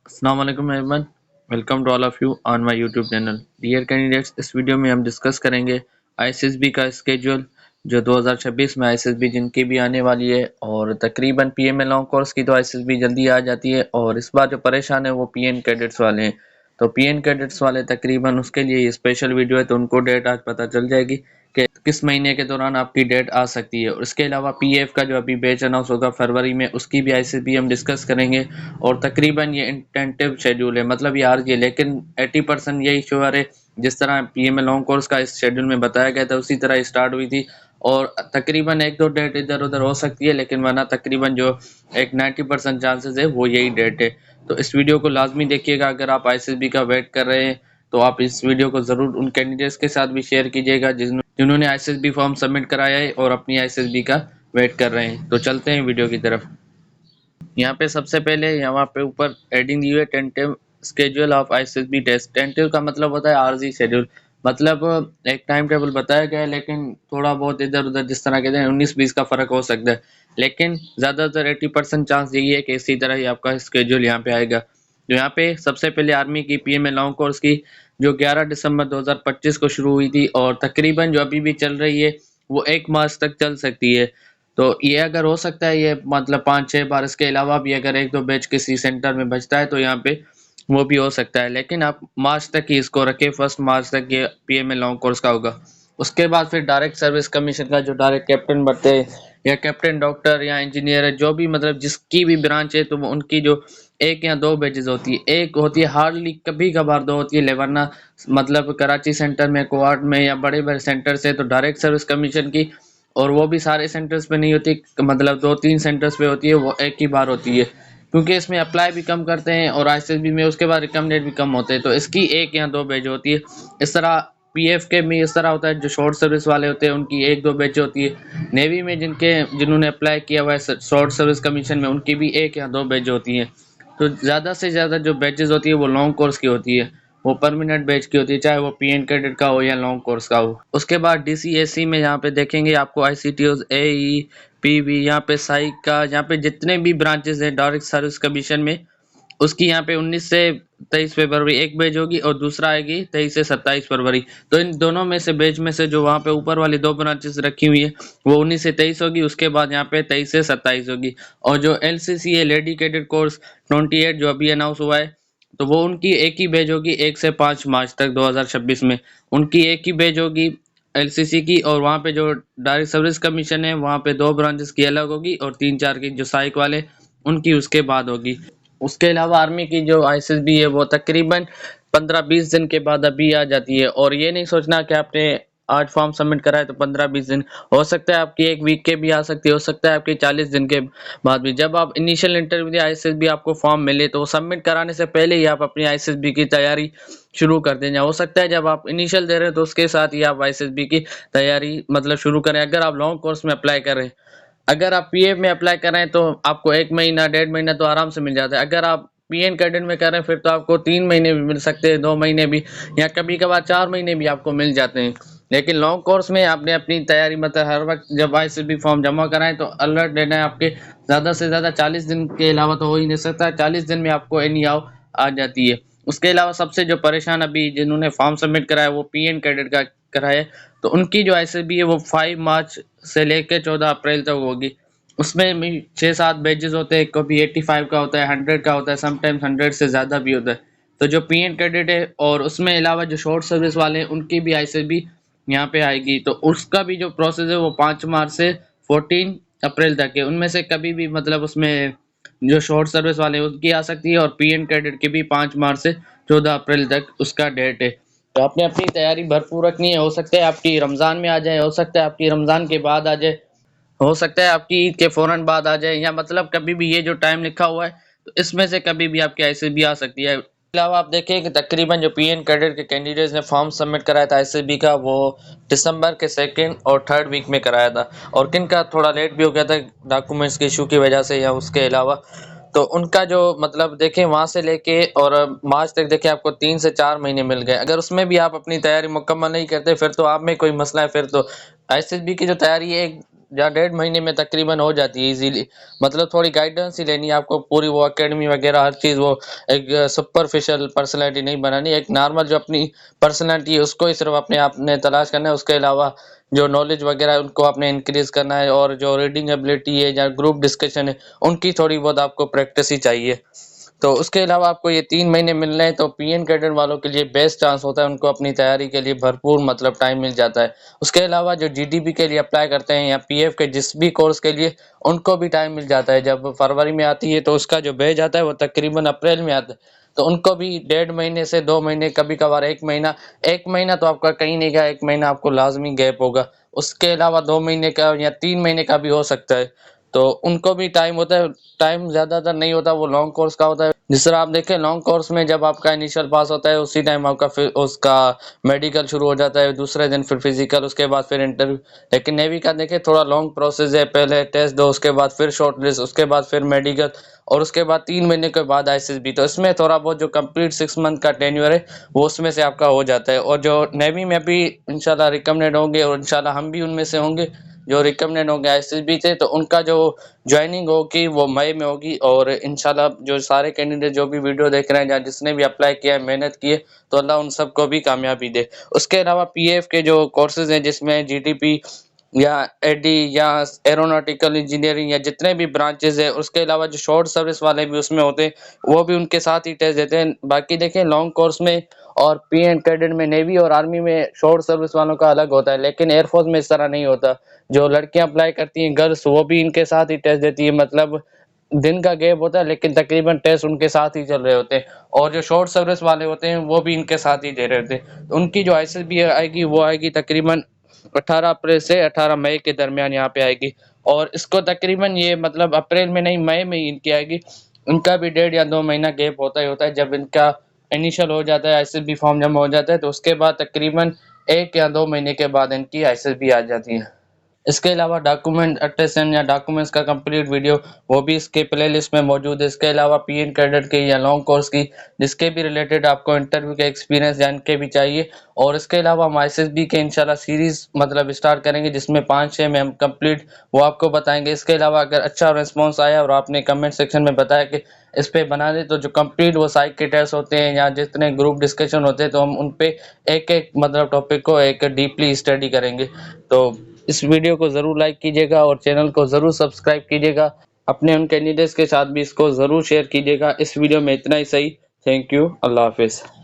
अस्सलाम वालेकुम everyone, welcome to all of you on my YouTube channel. Dear candidates, इस video में हम डिस्कस करेंगे आईएसएसबी का स्केड्यूल जो 2026 में आईएसएसबी जिनकी भी आने वाली है। और तकरीबन पीएम लॉन्ग कोर्स की तो आईएसएसबी जल्दी आ जाती है, और इस बार जो परेशान है वो पीएन कैडेट्स वाले हैं। तो पीएन कैडेट्स वाले तकरीबन उसके लिए ये स्पेशल वीडियो है, तो उनको डेट आज पता चल जाएगी कि किस महीने के दौरान आपकी डेट आ सकती है। और इसके अलावा पीएफ का जो अभी बैच अनाउंस होगा फरवरी में, उसकी भी आईएसएसबी हम डिस्कस करेंगे। और तकरीबन ये इंटेंटिव शेड्यूल है, मतलब ये आरजी है, लेकिन 80% यही श्योर है जिस तरह पीएम लॉन्ग कोर्स का इस शेड्यूल में बताया गया था उसी तरह स्टार्ट हुई थी। और तकरीबन एक दो डेट इधर उधर हो सकती है, लेकिन वरना तकरीबन जो एक 90% चांसेस है वो यही डेट है। तो इस वीडियो को लाजमी देखिएगा। अगर आप आईएसएसबी का वेट कर रहे हैं तो आप इस वीडियो को ज़रूर उन कैंडिडेट्स के साथ भी शेयर कीजिएगा जिन्होंने आईएसएसबी फॉर्म सबमिट कराया है और अपनी आईएसएसबी का वेट कर रहे हैं। तो चलते हैं वीडियो की तरफ। यहाँ पे सबसे पहले यहाँ पे ऊपर एडिंग दी हुई है tentative schedule of ISSB test. Tentative का मतलब होता है आरजी शेड्यूल, मतलब एक टाइम टेबल बताया गया है, लेकिन थोड़ा बहुत इधर उधर जिस तरह कहते हैं 19-20 का फर्क हो सकता है, लेकिन ज़्यादातर 80% चांस यही है कि इसी तरह ही आपका स्केड्यूल यहाँ पे आएगा। तो यहाँ पे सबसे पहले आर्मी की पीएम लॉन्ग कोर्स की जो 11 दिसंबर 2025 को शुरू हुई थी और तकरीबन जो अभी भी चल रही है वो 1 मार्च तक चल सकती है। तो ये अगर हो सकता है ये मतलब 5-6 बार, इसके अलावा भी अगर एक दो बैच किसी सेंटर में बचता है तो यहाँ पे वो भी हो सकता है, लेकिन आप मार्च तक ही इसको रखें, 1 मार्च तक ये पीएमए लॉन्ग कोर्स का होगा। उसके बाद फिर डायरेक्ट सर्विस कमीशन का जो डायरेक्ट कैप्टन बनते हैं या कैप्टन डॉक्टर या इंजीनियर है, जो भी मतलब जिसकी भी ब्रांच है, तो वो उनकी जो 1 या 2 बैचेज होती है, एक होती है हार्डली कभी कभार 2 होती है, वरना मतलब कराची सेंटर में, कोआट में या बड़े बड़े सेंटर से तो डायरेक्ट सर्विस कमीशन की, और वो भी सारे सेंटर्स पे नहीं होती, मतलब 2-3 सेंटर्स पे होती है, वो एक ही बार होती है, क्योंकि इसमें अप्लाई भी कम करते हैं और आईएसएसबी में उसके बाद रिकमेंडेड भी कम होते हैं, तो इसकी 1 या 2 बैच होती है। इस तरह पीएफ के में इस तरह होता है, जो शॉर्ट सर्विस वाले होते हैं उनकी 1-2 बैच होती है। नेवी में जिन्होंने अप्लाई किया हुआ है शॉर्ट सर्विस कमीशन में, उनकी भी 1 या 2 बैच होती है। तो ज़्यादा से ज़्यादा जो बैचेज होती है वो लॉन्ग कोर्स की होती है, वो परमानेंट बैच की होती है, चाहे वो पीएन कैडेट का हो या लॉन्ग कोर्स का हो। उसके बाद डीसीएससी में यहाँ पे देखेंगे आपको आईसीटीओ, एई, पीवी, यहाँ पे साइक का, यहाँ पे जितने भी ब्रांचेस हैं डायरेक्ट सर्विस कमीशन में, उसकी यहाँ पे 19 से 23 फरवरी एक बैच होगी और दूसरा आएगी 23 से 27 फरवरी। तो इन दोनों में से बैच में से जो वहाँ पे ऊपर वाली 2 ब्रांचेस रखी हुई है वो 19 से 23 होगी, उसके बाद यहाँ पे 23 से 27 होगी। और जो एलसीसी है, लेडी कैडेट कोर्स 28 जो अभी अनाउंस हुआ है, तो वो उनकी एक ही बैच होगी 1 से 5 मार्च तक 2026 में, उनकी एक ही बैच होगी एलसीसी की। और वहाँ पे जो डायरेक्ट सर्विस कमीशन है वहाँ पे 2 ब्रांचेस की अलग होगी और 3-4 की जो साइक वाले उनकी उसके बाद होगी। उसके अलावा आर्मी की जो आईएसएसबी है वो तकरीबन 15-20 दिन के बाद अभी आ जाती है। और ये नहीं सोचना कि आपने आज फॉर्म सबमिट करा है तो 15-20 दिन, हो सकता है आपकी 1 वीक के भी आ सकती है, हो सकता है आपकी 40 दिन के बाद भी। जब आप इनिशियल इंटरव्यू दिया आईएसएसबी आपको फॉर्म मिले तो वो सबमिट कराने से पहले ही आप अपनी आईएसएसबी की तैयारी शुरू कर दें। हो सकता है जब आप इनिशियल दे रहे हैं तो उसके साथ ही आप आईएसएसबी की तैयारी मतलब शुरू करें। अगर आप लॉन्ग कोर्स में अप्लाई कर रहे हैं, अगर आप पीएफ में अप्लाई कर रहे हैं तो आपको 1 महीना 1.5 महीना तो आराम से मिल जाता है। अगर आप पीएन कैडेट में कर रहे हैं फिर तो आपको 3 महीने भी मिल सकते हैं, 2 महीने भी, या कभी कभार 4 महीने भी आपको मिल जाते हैं। लेकिन लॉन्ग कोर्स में आपने अपनी तैयारी मतलब हर वक्त जब आईएसएसबी फॉर्म जमा कराएं तो अलर्ट देना है आपके। ज़्यादा से ज़्यादा 40 दिन के अलावा तो हो ही नहीं सकता, 40 दिन में आपको एनी आओ आ जाती है। उसके अलावा सबसे जो परेशान अभी जिन्होंने फॉर्म सबमिट कराया वो पीएन कैडेट का कराया, तो उनकी जो आईएसएसबी है वो 5 मार्च से लेकर 14 अप्रैल तक होगी। उसमें भी 6-7 बैचेस होते हैं, कभी 85 का होता है, 100 का होता है, समटाइम्स 100 से ज़्यादा भी होता है। तो जो पीएन कैडेट है और उसमें अलावा जो शॉर्ट सर्विस वाले हैं उनकी भी आईएसएसबी यहाँ पे आएगी, तो उसका भी जो प्रोसेस है वो 5 मार्च से 14 अप्रैल तक है। उनमें से कभी भी मतलब उसमें जो शॉर्ट सर्विस वाले हैं उसकी आ सकती है, और पीएन कैडेट की भी 5 मार्च से 14 अप्रैल तक उसका डेट है। तो आपने अपनी तैयारी भरपूर रखनी है। हो सकता है आपकी रमज़ान में आ जाए, हो सकता है आपकी रमज़ान के बाद आ जाए, हो सकता है आपकी ईद के फौरन बाद आ जाए, या मतलब कभी भी ये जो टाइम लिखा हुआ है तो इसमें से कभी भी आपकी आईएसएसबी आ सकती है। इसके अलावा आप देखें कि तकरीबन जो पीएन कैडेट के कैंडिडेट्स ने फॉर्म सबमिट कराया था आईएसएसबी का वो दिसंबर के 2nd और 3rd वीक में कराया था, और किन का थोड़ा लेट भी हो गया था डॉक्यूमेंट्स के इशू की वजह से या उसके अलावा। तो उनका जो मतलब देखें वहां से लेके और मार्च तक देखें आपको 3 से 4 महीने मिल गए। अगर उसमें भी आप अपनी तैयारी मुकम्मल नहीं करते फिर तो आप में कोई मसला है, फिर तो आईएसएसबी की जो तैयारी है یا 1.5 مہینے میں تقریباً ہو جاتی ہے ایزیلی. مطلب تھوڑی گائیڈنس ہی لینی ہے آپ کو، پوری وہ اکیڈمی وغیرہ ہر چیز، وہ ایک سپرفیشل پرسنالٹی نہیں بنانی، ایک نارمل جو اپنی پرسنالٹی ہے اس کو ہی صرف اپنے آپ نے تلاش کرنا ہے. اس کے علاوہ جو نالج وغیرہ ہے ان کو آپ نے انکریز کرنا ہے، اور جو ریڈنگ ایبلٹی ہے یا گروپ ڈسکشن ہے ان کی تھوڑی بہت آپ کو پریکٹس ہی چاہیے. تو اس کے علاوہ آپ کو یہ 3 مہینے مل رہے ہیں تو پی این کیڈر والوں کے لیے بیسٹ چانس ہوتا ہے، ان کو اپنی تیاری کے لیے بھرپور مطلب ٹائم مل جاتا ہے. اس کے علاوہ جو جی ڈی پی کے لیے اپلائی کرتے ہیں یا پی ایف کے جس بھی کورس کے لیے، ان کو بھی ٹائم مل جاتا ہے. جب فروری میں آتی ہے تو اس کا جو بیچ آتا ہے وہ تقریباً اپریل میں آتا ہے، تو ان کو بھی 1.5 مہینے سے 2 مہینے، کبھی کبھار 1 مہینہ تو آپ کا کہیں نہیں گیا، 1 مہینہ آپ کو لازمی گیپ ہوگا. اس کے علاوہ 2 مہینے کا یا 3 مہینے کا بھی ہو سکتا ہے. تو ان کو بھی ٹائم ہوتا ہے. ٹائم زیادہ تر نہیں ہوتا، وہ لانگ کورس کا ہوتا ہے. جس طرح آپ دیکھیں لانگ کورس میں جب آپ کا انیشل پاس ہوتا ہے اسی ٹائم آپ کا اس کا میڈیکل شروع ہو جاتا ہے، دوسرے دن پھر فزیکل، اس کے بعد پھر انٹرویو. لیکن نیوی کا دیکھیں تھوڑا لانگ پروسیس ہے، پہلے ٹیسٹ دو، اس کے بعد پھر شارٹ لسٹ، اس کے بعد پھر میڈیکل، اور اس کے بعد 3 مہینے کے بعد آئی سی ایس بی. تو اس میں تھوڑا بہت جو کمپلیٹ 6 منتھ کا ٹینیور ہے وہ اس میں سے آپ کا ہو جاتا ہے. اور جو نیوی میں بھی انشاءاللہ ریکمنڈ ہوں گے، اور انشاءاللہ ہم بھی ان میں سے ہوں گے جو ریکمنڈ ہوں گے آئی سی ایس بی سے، تو ان کا جو جوائننگ ہوگی وہ مئی میں ہوگی. اور انشاءاللہ جو سارے کینڈیڈیٹ جو بھی ویڈیو دیکھ رہے ہیں یا جس نے بھی اپلائی کیا ہے، محنت کی ہے، تو اللہ ان سب کو بھی کامیابی دے. اس کے علاوہ پی ایف کے جو کورسز ہیں جس میں جی ٹی پی یا اے ڈی یا ایروناٹیکل انجینئرنگ یا جتنے بھی برانچز ہیں، اس کے علاوہ جو شارٹ سروس والے بھی اس میں ہوتے ہیں وہ بھی ان کے ساتھ ہی ٹیسٹ دیتے ہیں. باقی دیکھیں لانگ کورس میں اور پی این کیڈٹ میں، نیوی اور آرمی میں شارٹ سروس والوں کا الگ ہوتا ہے، لیکن ایئر فورس میں اس طرح نہیں ہوتا. جو لڑکیاں اپلائی کرتی ہیں گرلس، وہ بھی ان کے ساتھ ہی ٹیسٹ دیتی ہے. مطلب دن کا گیپ ہوتا ہے لیکن تقریباً ٹیسٹ ان کے ساتھ ہی چل رہے ہوتے ہیں. اور جو شارٹ سروس والے ہوتے ہیں وہ بھی ان کے ساتھ ہی دے رہے ہوتے ہیں. ان کی جو آئی سی ایس بی آئے گی وہ آئے گی تقریباً 18 اپریل سے 18 مئی کے درمیان یہاں پہ آئے گی. اور اس کو تقریباً یہ مطلب اپریل میں نہیں، مئی میں ہی ان کی آئے گی. ان کا بھی 1.5 یا 2 مہینہ گیپ ہوتا ہی ہوتا ہے. جب ان کا انیشل ہو جاتا ہے، آئی سی ایس بی فارم جمع ہو جاتا ہے، تو اس کے بعد تقریباً 1 یا 2 مہینے کے بعد ان کی آئی سی ایس بی آ جاتی ہے. اس کے علاوہ ڈاکومنٹ اٹیسٹن یا ڈاکومنٹس کا کمپلیٹ ویڈیو وہ بھی اس کے پلے لسٹ میں موجود ہے. اس کے علاوہ پی این کیڈٹ کے یا لانگ کورس کی جس کے بھی ریلیٹڈ آپ کو انٹرویو کے ایکسپیرینس جان کے بھی چاہیے. اور اس کے علاوہ ہم آئی سی ایس بی کے انشاءاللہ سیریز مطلب اسٹارٹ کریں گے جس میں 5-6 میں ہم کمپلیٹ وہ آپ کو بتائیں گے. اس کے علاوہ اگر اچھا ریسپانس آیا اور آپ نے کمنٹ سیکشن میں بتایا کہ اس پہ بنا دیں، تو جو کمپلیٹ وہ سائیک کے ٹیسٹ ہوتے ہیں یا جتنے گروپ ڈسکشن ہوتے ہیں تو ہم ان پہ ایک ایک مطلب ٹاپک کو ایک ڈیپلی اسٹڈی کریں گے. تو اس ویڈیو کو ضرور لائک کیجیے گا اور چینل کو ضرور سبسکرائب کیجیے گا. اپنے ان کینڈیڈیٹس کے ساتھ بھی اس کو ضرور شیئر کیجیے گا. اس ویڈیو میں اتنا ہی صحیح. Thank you. اللہ حافظ.